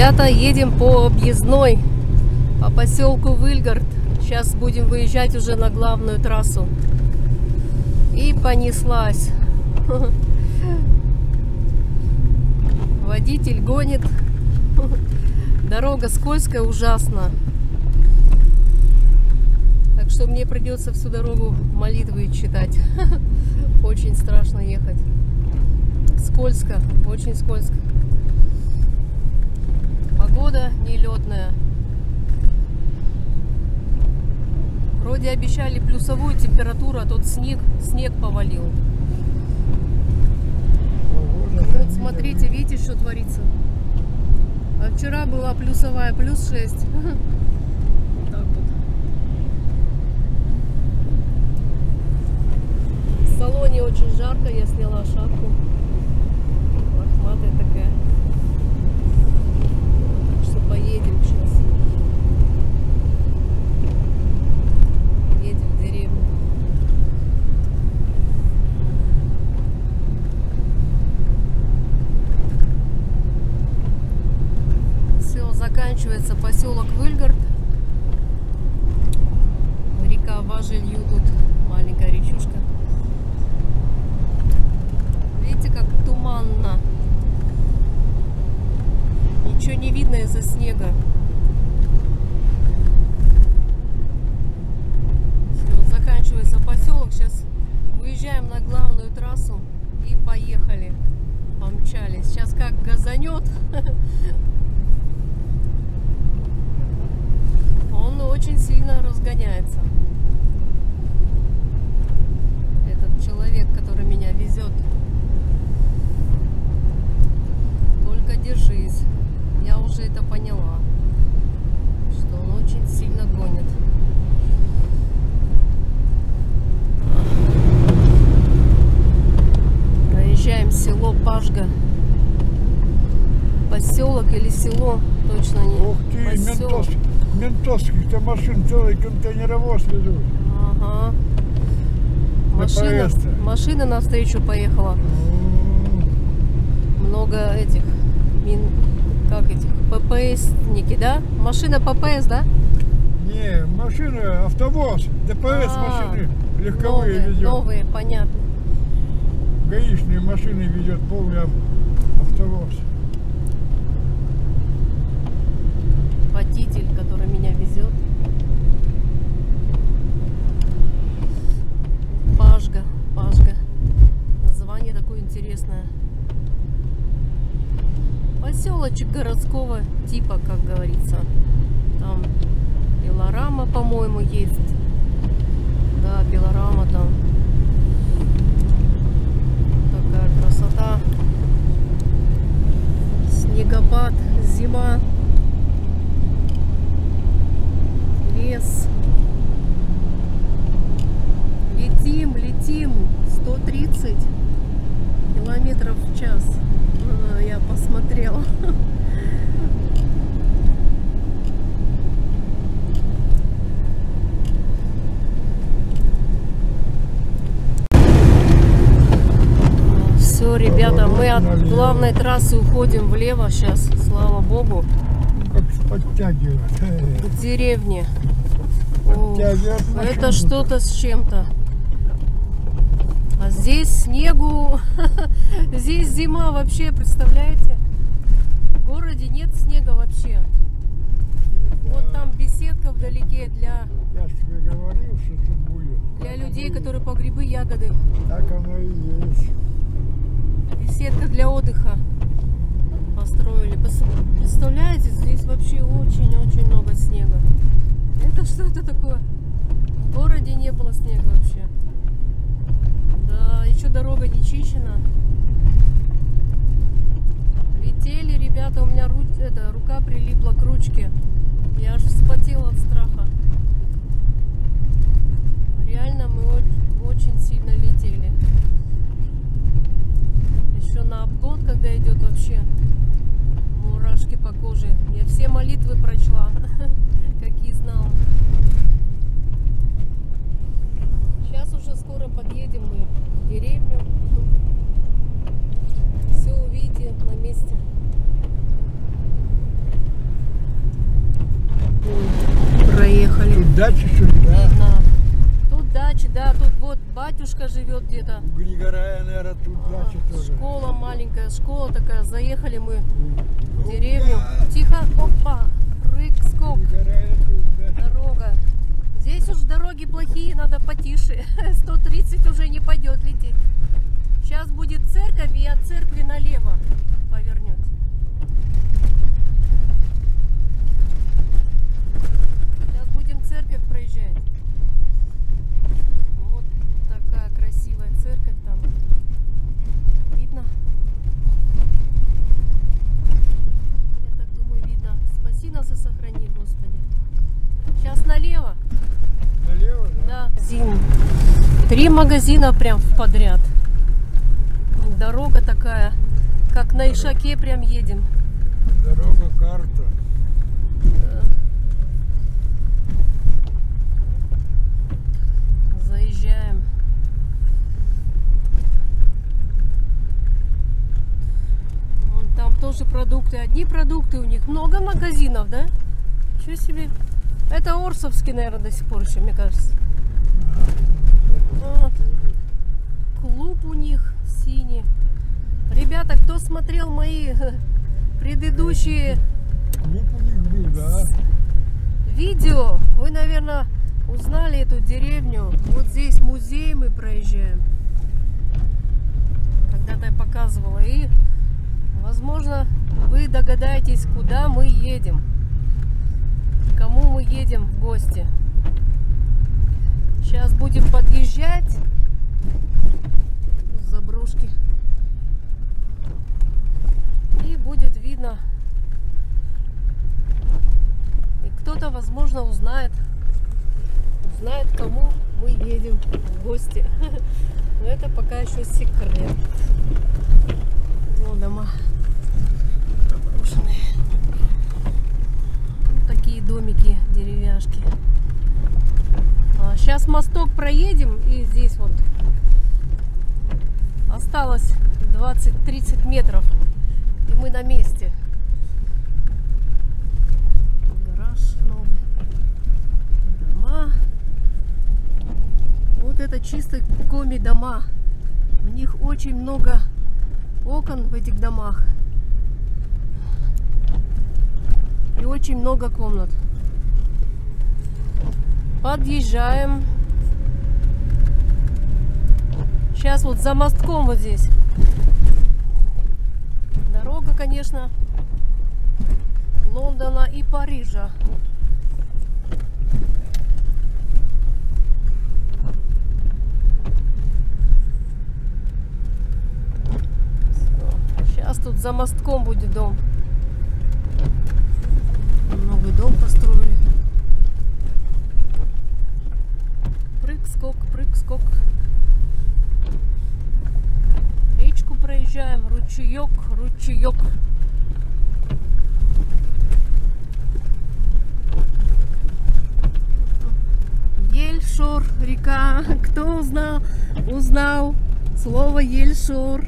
Ребята, едем по объездной, по поселку Выльгард. Сейчас будем выезжать уже на главную трассу. И понеслась. Водитель гонит. Дорога скользкая, ужасно. Так что мне придется всю дорогу молитвы читать. Очень страшно ехать. Скользко, очень скользко. Погода нелетная. Вроде обещали плюсовую температуру, а тут снег повалил. Вот смотрите, видите, что творится? А вчера была плюсовая, плюс 6. Вот так вот. В салоне очень жарко, я сняла шапку. Лохматая такая. Так что поедем сейчас. Едем в деревню. Все, заканчивается поселок Выльгард. Река Важелью, тут маленькая речушка. Видите, как туманно. Ничего не видно из-за снега. Все, заканчивается поселок. Сейчас выезжаем на главную трассу и поехали. Помчались. Сейчас как газанет. Он очень сильно разгоняется. Этот человек, который меня везет. Только держись. Я уже это поняла, что он очень сильно гонит. Проезжаем село Пажга. Поселок или село, точно не. Ух ты, ментовских-то машин целый контейнеровоз везут. Ага. Машина навстречу поехала. Много этих ППСники, да? Машина ППС, да? Не, машина, автовоз, ДПС машины легковые везет. Новые, понятно. Гаишные машины везет полный автовоз. Водитель, который меня везет. Пажга. Название такое интересное. Поселочек городского типа, как говорится. Там пилорама, по-моему, есть. Да, пилорама там. Такая красота. Снегопад, зима. Лес. Летим. 130 километров в час. Я посмотрела. Все, ребята, мы от главной трассы уходим влево сейчас, слава богу. Как подтягивает. К деревне. Это что-то с чем-то. А здесь снегу. Здесь зима вообще, представляете? В городе нет снега вообще. Да. Вот там беседка вдалеке для... Я же тебе говорил, что тут будет. Для людей, которые по грибы, ягоды. Так оно и есть. Беседка для отдыха построили. Представляете, здесь вообще очень-очень много снега. Это что это такое? В городе не было снега вообще. Да, еще дорога не чищена. Летели, ребята, у меня рука прилипла к ручке. Я аж вспотела от страха. Реально мы очень сильно летели. Еще на обгон, когда идет, вообще мурашки по коже. Я все молитвы прочла, какие знала. Сейчас уже скоро подъедем мы в деревню. Все увидите на месте. дачи, да, тут вот батюшка живет где-то. У Григорая, наверное, тут дача тоже. Школа маленькая, школа такая. Заехали мы в деревню. Тихо, опа, прыг-скок. Григорая тут дача. Дорога. Здесь уж дороги плохие, надо потише. 130 уже не пойдет лететь. Сейчас будет церковь, и от церкви налево повернете. Сейчас будем церковь проезжать. Вот такая красивая церковь там. Видно? Я так думаю, видно. Спаси нас и сохрани, Господи. Сейчас налево. Налево, да? Да. Магазин. 3 магазина прям подряд. Дорога такая, как на Ишаке прям едем. Дорога, карта. Заезжаем. Вон там тоже продукты. Одни продукты у них. Много магазинов, да? Что себе? Это Орсовский, наверное, до сих пор еще, мне кажется. Вот. Клуб у них синий. Ребята, кто смотрел мои предыдущие Клуб у них был, да? видео, вы, наверное, узнали эту деревню. Вот здесь музей мы проезжаем. Когда-то я показывала. И, возможно, вы догадаетесь, куда мы едем. К кому мы едем в гости. Сейчас будем подъезжать. Заброшки. И будет видно. И кто-то, возможно, узнает, к кому мы едем в гости. Но это пока еще секрет. Вон дома заброшенные. Вот такие домики, деревяшки. Сейчас мосток проедем, и здесь вот осталось 20-30 метров, и мы на месте. Гараж новый. Дома. Вот это чисто коми-дома. У них очень много окон в этих домах. И очень много комнат. Подъезжаем. Сейчас вот за мостком вот здесь. Дорога, конечно, Лондона и Парижа. Сейчас тут за мостком будет дом. Новый дом построили. Прыг-скок, прыг-скок. Речку проезжаем, ручеек, ручеек. Ельшор, река. Кто узнал? Узнал слово Ельшор.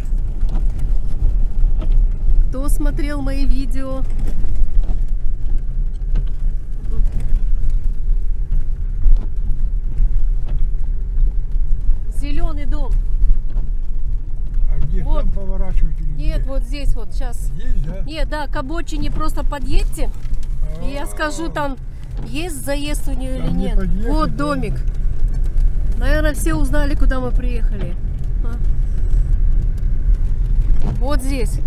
Кто смотрел мои видео? Зеленый дом. А где Вот. там поворачивать или Нет, где? вот здесь вот сейчас. Есть, да? Нет, да, к обочине просто подъедьте. И я скажу, там есть заезд у нее или Там не нет. подъехать, Вот да? домик. Наверное, все узнали, куда мы приехали. А? Вот здесь.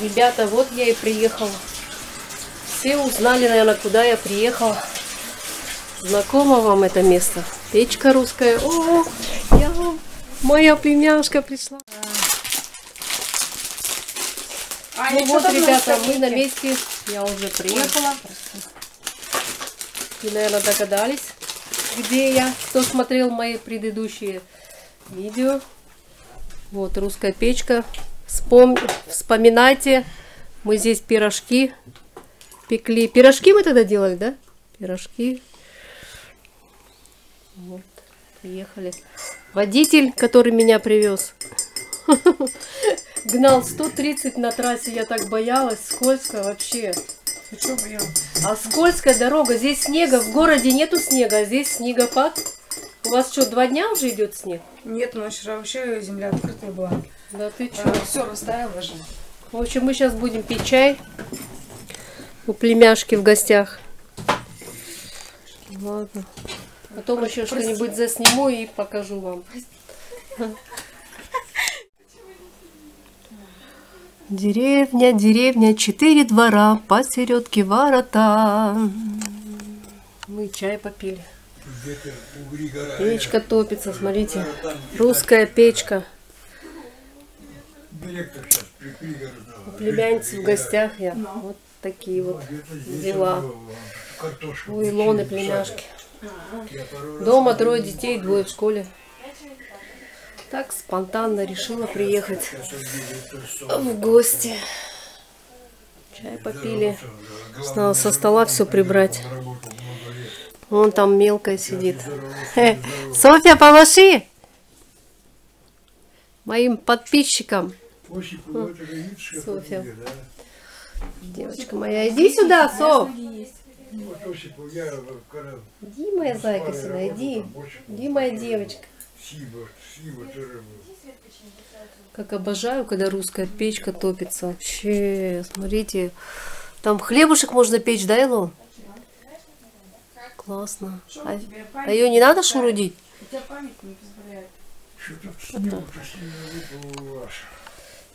Ребята, вот я и приехала. Все узнали, наверное, куда я приехала. Знакомо вам это место? Печка русская. О, моя племяшка пришла. Ну вот, ребята, мы на месте. Я уже приехала. Вы, наверное, догадались, где я. Кто смотрел мои предыдущие видео. Вот русская печка. Вспоминайте, мы здесь пирожки пекли. Пирожки мы тогда делали, да? Пирожки. Вот, приехали. Водитель, который меня привез, гнал 130 на трассе. Я так боялась, скользко вообще. А скользкая дорога, здесь снега, в городе нету снега, а здесь снегопад. У вас что, 2 дня уже идет снег? Нет, ну вчера вообще земля открытая была. Да ты что? Все растаяло же. В общем, мы сейчас будем пить чай у племяшки в гостях. Ладно. Потом еще что-нибудь засниму и покажу вам. Деревня, деревня, 4 двора, посередке ворота. Мы чай попили. Печка топится, смотрите. Русская печка. У племянницы в гостях я. Вот такие вот дела. У Илоны племяшки. Дома 3 детей, 2 в школе. Так спонтанно решила приехать в гости. Чай попили. Надо со стола все прибрать. Вон там мелкая сидит. Софья, помаши моим подписчикам. Софья. Девочка моя, иди сюда, Соф. Иди, моя зайка, сюда, иди. Иди, моя девочка. Как обожаю, когда русская печка топится. Вообще, смотрите. Там хлебушек можно печь, да, Илон? Классно. А ее не надо шурудить? У тебя память не позволяет.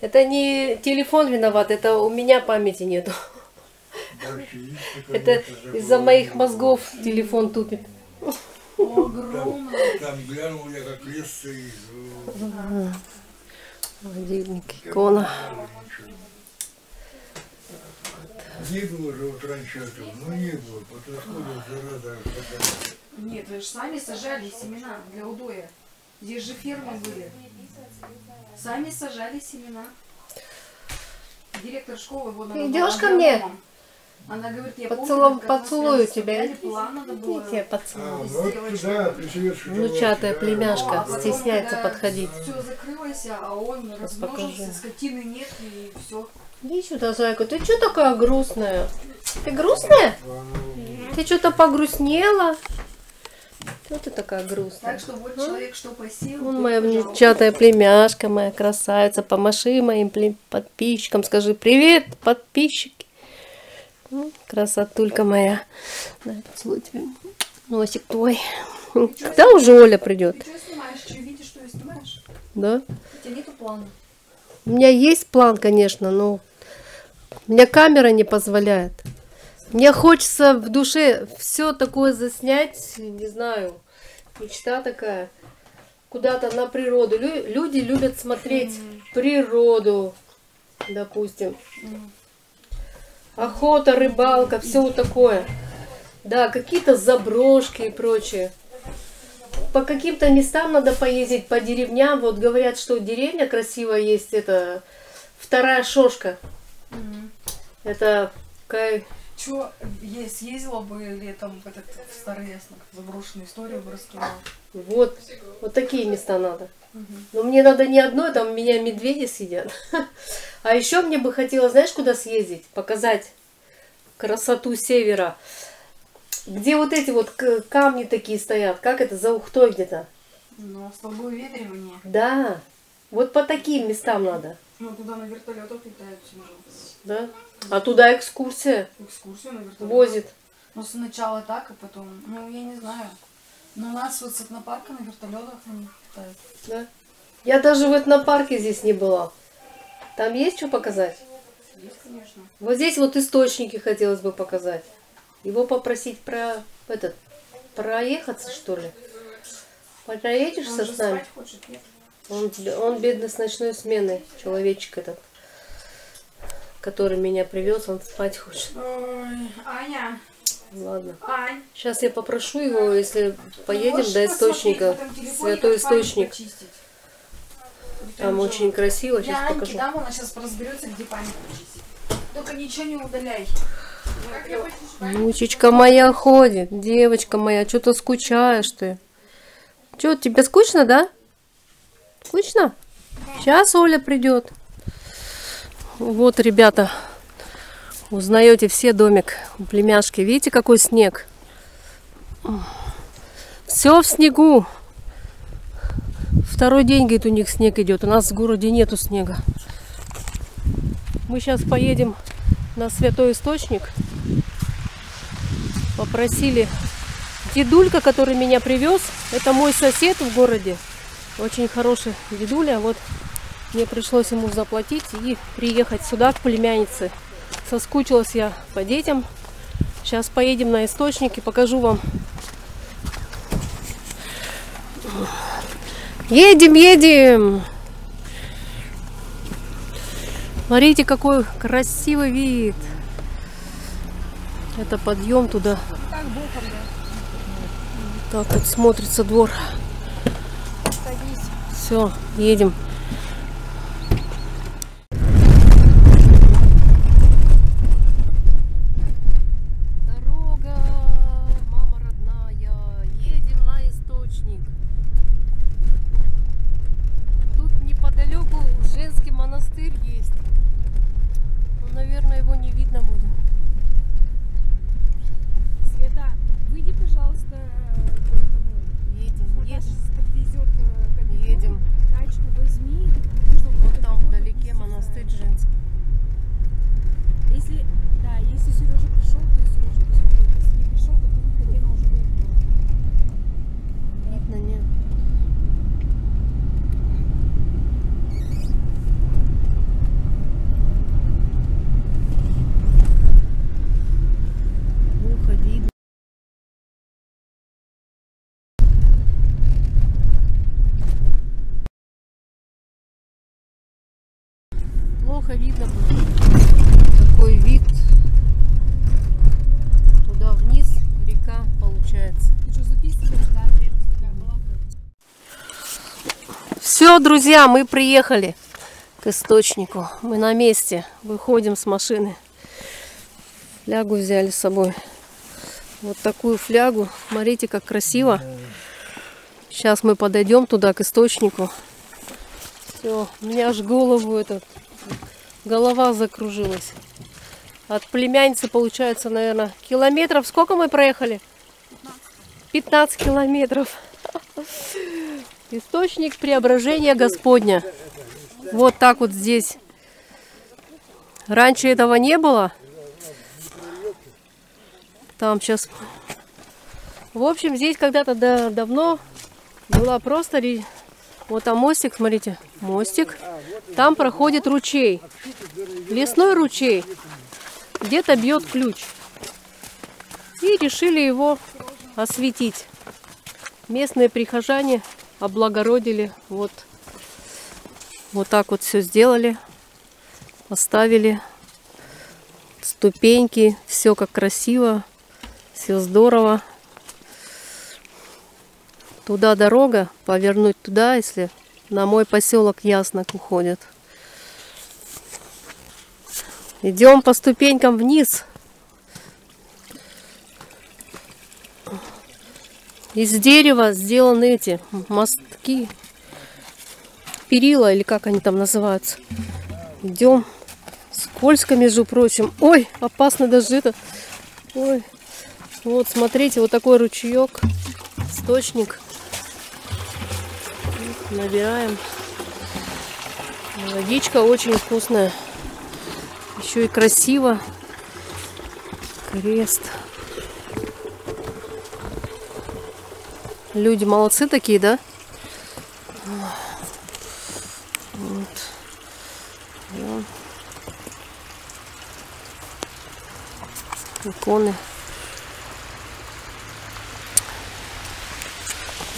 Это не телефон виноват, это у меня памяти нету. Это из-за моих мозгов телефон тупит. Там глянул я, как лес стоит. Холодильник, икона. Не было же вот раньше этого, ну не было, подходила зараза. Нет, вы же сами сажали семена для удоя. Здесь же фермы были. Сами сажали семена. Директор школы вот Идешь ко мне? Она говорит, я Поцелую тебя. план надо было. Я поцелую. Вот туда, при советском Внучатая племяшка стесняется подходить. Все закрылось, а он размножился, скотины нет и все. Иди сюда, зайка. Ты что такая грустная? Ты грустная? Ты что-то погрустнела? Что ты такая грустная? Так что вот человек что посеял. Вон моя внучатая племяшка, моя красавица. Помаши моим подписчикам. Скажи привет, подписчики. Красотулька моя. Дай поцелуй тебе. Носик твой. Когда уже Оля придет? Ты что снимаешь? Что видишь, что я снимаешь? Да? У тебя нету плана. У меня есть план, конечно, но у меня камера не позволяет. Мне хочется в душе все такое заснять, не знаю, мечта такая, куда-то на природу. Люди любят смотреть природу, допустим. Охота, рыбалка, все вот такое. Да, какие-то заброшки и прочее. По каким-то местам надо поездить, по деревням. Вот говорят, что деревня красивая есть, это Вторая Шошка. Это какая... Че, съездила бы летом в этот в Старый Яснок, заброшенную историю бы рассказала. Вот такие места надо. Но мне надо не одно, там у меня медведи сидят. А еще мне бы хотелось, знаешь, куда съездить? Показать красоту севера. Где вот эти вот камни такие стоят. Как это, за Ухтой где-то? Ну, столбы выветривания. Да. Вот по таким местам надо. Ну, туда на вертолетах летают все же. Да. А туда экскурсия Экскурсию на вертолетах. возит. Ну, сначала так, а потом, ну, я не знаю. Но у нас вот с этнопарка на вертолетах они летают. Да. Я даже в этнопарке здесь не была. Там есть что показать? Есть, конечно. Вот здесь вот источники хотелось бы показать. Его попросить проехаться, что ли? Проедешь Он со же с нами? спать хочет, нет? Он бедный с ночной смены, человечек этот, который меня привез, он спать хочет. Ой, Аня. Ладно. Ань. Сейчас я попрошу его, если поедем Можешь до посмотреть источника. в этом телефоне, Святой как память источник. почистить? Там очень красиво, сейчас Аньке покажу. дам, она сейчас разберется, где память почистить. Только ничего не удаляй. Внучечка моя ходит, девочка моя, что-то скучаешь ты. Что, тебе скучно, да? Скучно? Сейчас Оля придет. Вот, ребята, Узнаете все домик у племяшки. Видите, какой снег? Все в снегу. Второй день, говорит, у них снег идет. У нас в городе нету снега. Мы сейчас поедем на Святой Источник. Попросили дедулька, который меня привез. Это мой сосед в городе. Очень хороший дедуля. Вот мне пришлось ему заплатить и приехать сюда к племяннице. Соскучилась я по детям. Сейчас поедем на Источник и покажу вам. Едем, едем! Смотрите, какой красивый вид. Это подъем туда. Так вот смотрится двор. Все, едем. Дорога, мама родная, едем на Источник. Тут неподалеку женский монастырь есть. Но, наверное, его не видно будет. Света, выйди, пожалуйста, Едем, едем. подвезет Едем. тачку, возьми. Вот там вдалеке монастырь женский. Если Сережа пришел, то и Сережа пришел. Если не пришел, то выходи, но уже выехал. Видно, нет. Плохо видно. Плохо видно было. Такой вид. Туда вниз река получается. Ты что, записываешь, да? Такая была. Все, друзья, мы приехали к Источнику. Мы на месте. Выходим с машины. Флягу взяли с собой. Вот такую флягу. Смотрите, как красиво. Сейчас мы подойдем туда, к Источнику. Все, у меня аж голова закружилась. От племянницы получается, наверное, километров. Сколько мы проехали? 15 километров. Источник преображения Господня. Вот так вот здесь. Раньше этого не было. Там сейчас... В общем, здесь когда-то давно была просто... Вот там мостик, смотрите. Мостик. Там проходит ручей. Лесной ручей. Где-то бьет ключ. И решили его осветить. Местные прихожане облагородили. Вот так вот все сделали. Поставили ступеньки. Все как красиво. Все здорово. Туда дорога. Повернуть туда, если на мой поселок Яснок уходит. Идем по ступенькам вниз. Из дерева сделаны эти мостки. Перила, или как они там называются. Идем. Скользко, между прочим. Ой, опасно даже это. Ой. Вот, смотрите, вот такой ручеек. Источник. Набираем. Водичка очень вкусная. Еще и красиво. Крест. Люди молодцы такие, да? Вот. Иконы.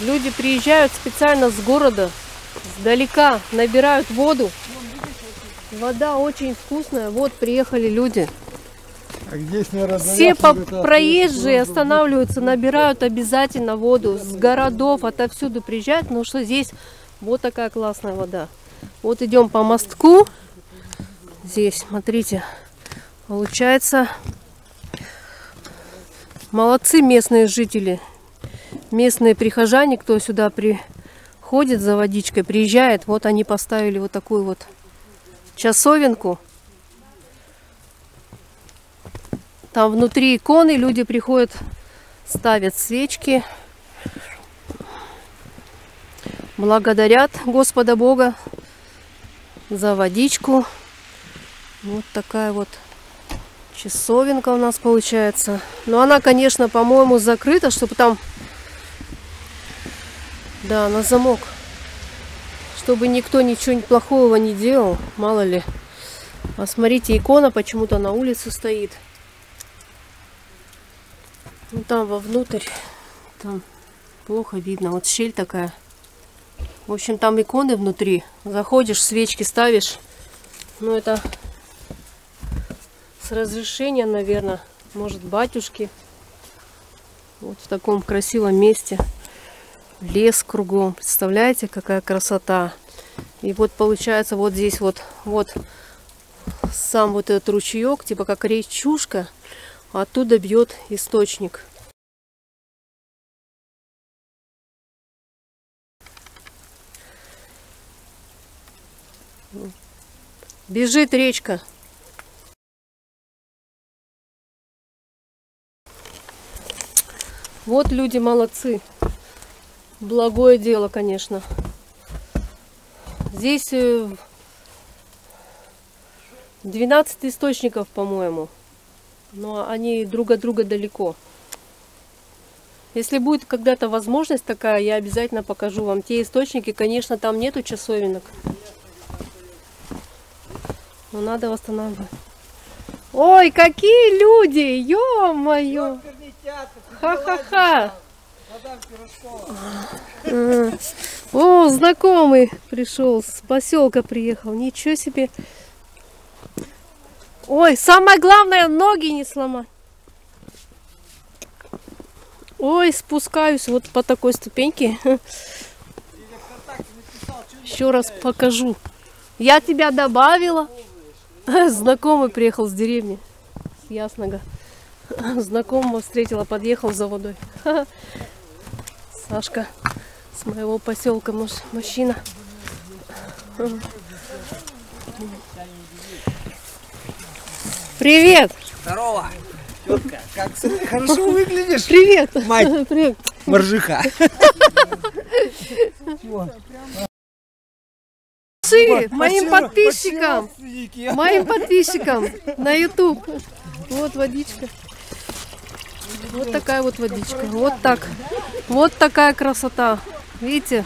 Люди приезжают специально с города, сдалека, набирают воду. Вода очень вкусная. Вот приехали люди. А здесь, наверное, Все проезжие останавливаются, набирают обязательно воду. С городов, отовсюду приезжают, потому что здесь вот такая классная вода. Вот идем по мостку. Здесь, смотрите, получается, молодцы местные жители. Местные прихожане, кто сюда приходит за водичкой, приезжает. Вот они поставили вот такую вот часовенку. Там внутри иконы люди приходят, ставят свечки, благодарят Господа Бога за водичку. Вот такая вот часовенка у нас получается. Но она, конечно, по-моему, закрыта, чтобы там... Да, на замок. Чтобы никто ничего плохого не делал, мало ли. А смотрите, икона почему-то на улице стоит. Ну там вовнутрь, там плохо видно. Вот щель такая. В общем, там иконы внутри. Заходишь, свечки ставишь. Ну это с разрешения, наверное, может, батюшки. Вот в таком красивом месте. Лес кругом. Представляете, какая красота. И вот получается вот здесь вот сам вот этот ручеек, типа как речушка. Оттуда бьет источник. Бежит речка. Вот люди молодцы. Благое дело, конечно. Здесь 12 источников, по-моему. Но они друг от друга далеко. Если будет когда-то возможность такая, я обязательно покажу вам те источники. Конечно, там нету часовенок. Но надо восстанавливать. Ой, какие люди! Ё-моё! Ха-ха-ха! О, знакомый пришел, с поселка приехал. Ничего себе! Ой, самое главное, ноги не сломать. Ой, спускаюсь вот по такой ступеньке. Еще раз покажу. Я тебя добавила. Знакомый приехал с деревни, с Ясного. Знакомого встретила, подъехал за водой. Сашка с моего поселка, мужчина. Привет! Здорово! Тетка, как хорошо выглядишь? Привет! Мать! Привет! Моржиха! Моим подписчикам на YouTube. Вот водичка. Вот такая вот водичка. Вот так. Вот такая красота. Видите?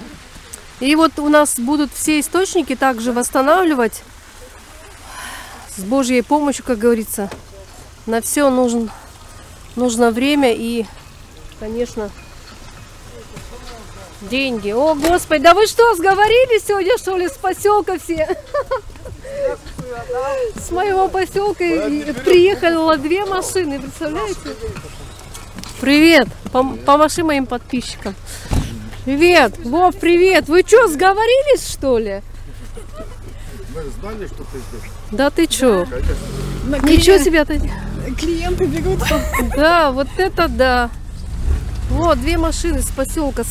И вот у нас будут все источники также восстанавливать. С Божьей помощью, как говорится. На все нужно время и, конечно, деньги. О, Господи, да вы что, сговорились сегодня, что ли, с поселка все? С моего поселка приехало 2 машины, представляете? Привет, помаши моим подписчикам. Привет, Вов, привет. Вы что, сговорились, что ли? Мы знали, что ты здесь. Да ты что? Ничего себе-то. Клиенты бегут. Да, вот это да. Вот 2 машины с поселка.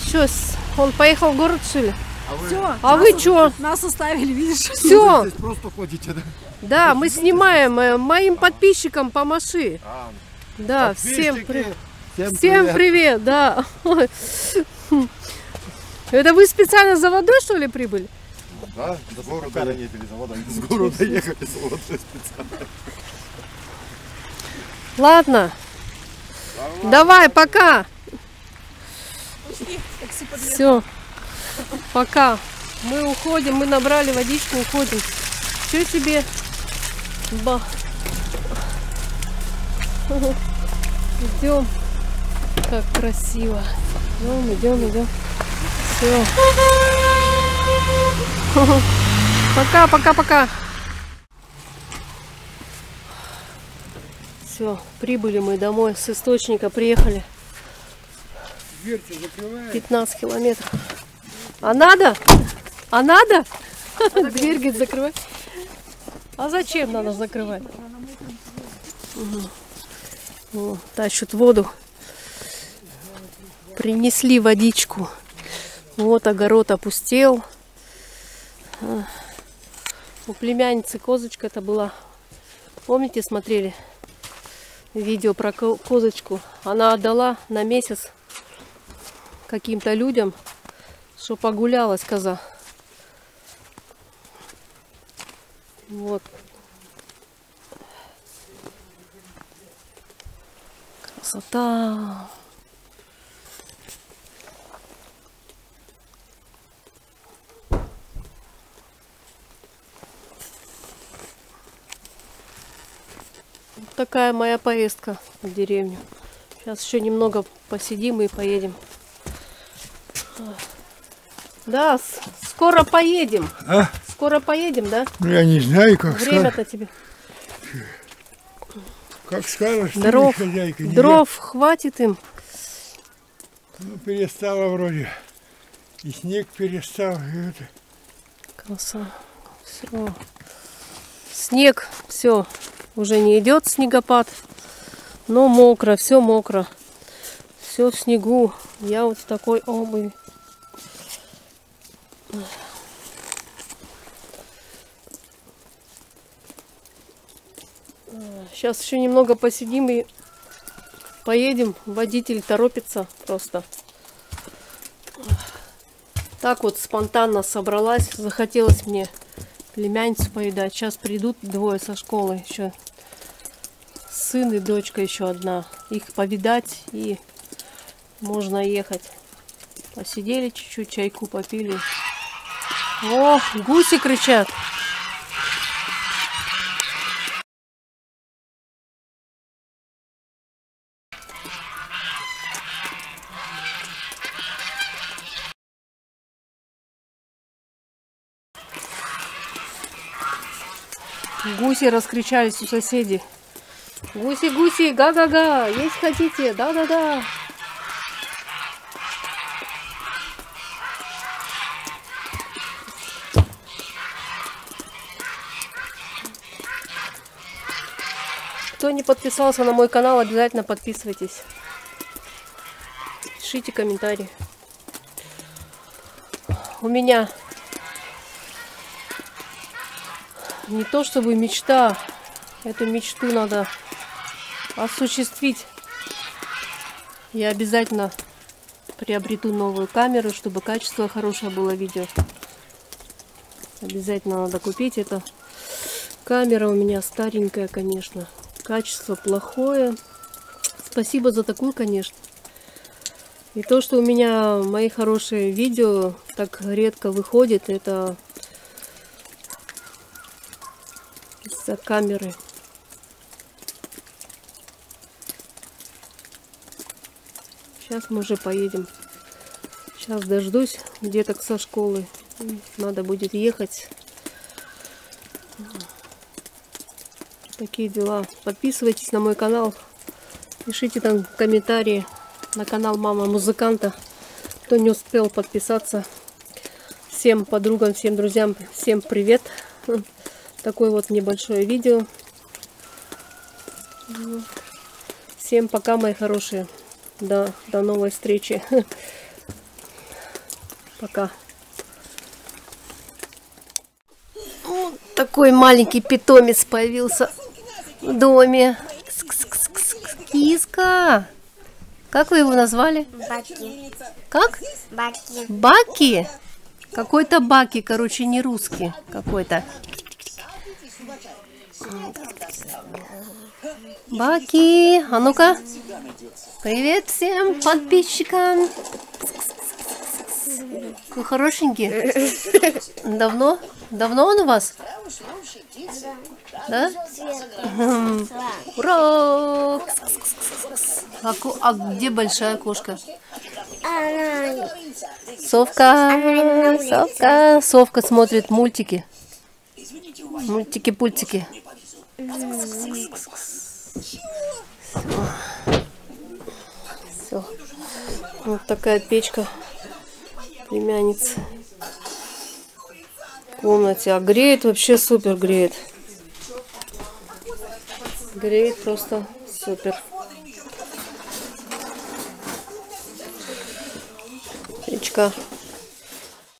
Что, он поехал в город, что ли? Все. А вы что? Нас оставили, видишь? Все. Здесь просто ходите, да? Да, мы снимаем. Моим подписчикам помаши. Да, всем привет. Всем привет, да. Ой. Это вы специально за водой, что ли, прибыли? Да, с города не ездили за водой. С города ехали за водой специально. Ладно. Давай, пока. Все. Пока. Мы уходим, мы набрали водичку, уходим. Что себе? Идем. Как красиво. Идем. Все. Пока. Все, прибыли мы домой с источника, приехали. 15 километров. А надо? Дверь, говорит, закрывать. А зачем надо закрывать? О, тащут воду. Принесли водичку. Вот огород опустел. У племянницы козочка это была. Помните, смотрели? видео про козочку. Она отдала на месяц каким-то людям, что погулялась коза. Вот. Красота. Вот такая моя поездка в деревню. Сейчас еще немного посидим и поедем. Да, скоро поедем. А? Скоро поедем, да? Ну, я не знаю, как Время-то тебе. Как скажешь, ты Дров, хозяйка. Не дров хватит им. я. Ну, перестала вроде. И снег перестал. И это. Красота. Все. Снег, все. Уже не идет снегопад. Но мокро, все мокро. Все в снегу. Я вот в такой обуви. Сейчас еще немного посидим и поедем. Водитель торопится просто. Так вот спонтанно собралась. Захотелось мне племянницу поедать. Сейчас придут двое со школы еще. Сын и дочка еще одна. Их повидать и можно ехать. Посидели чуть-чуть, чайку попили. О, гуси кричат. Гуси раскричались у соседей. Гуси, гуси, га-га-га, есть хотите? Да-да-да. Кто не подписался на мой канал, обязательно подписывайтесь. Пишите комментарии. У меня не то чтобы мечта, эту мечту надо осуществить. Я обязательно приобрету новую камеру, чтобы качество хорошее было видео. Обязательно надо купить это. Камера у меня старенькая, конечно. Качество плохое. Спасибо за такую, конечно. И то, что у меня мои хорошие видео так редко выходит, это из-за камеры. Сейчас мы уже поедем. Сейчас дождусь деток со школы. Надо будет ехать. Такие дела. Подписывайтесь на мой канал. Пишите там комментарии на канал Мама Музыканта. Кто не успел подписаться. Всем подругам, всем друзьям, всем привет. Такое вот небольшое видео. Всем пока, мои хорошие. До новой встречи. Пока. Вот такой маленький питомец появился в доме. Киска. Как вы его назвали? Баки. Как? Баки. Баки? Какой-то Баки, короче, не русский какой-то. Баки, а ну-ка. Привет всем подписчикам. Вы хорошенький. Давно? Давно он у вас? Да? Ура! А где большая кошка? Совка. Совка. Совка смотрит мультики. Мультики-пультики. Все. Вот такая печка. Племянница. В комнате. А греет вообще супер греет. Греет просто супер. Печка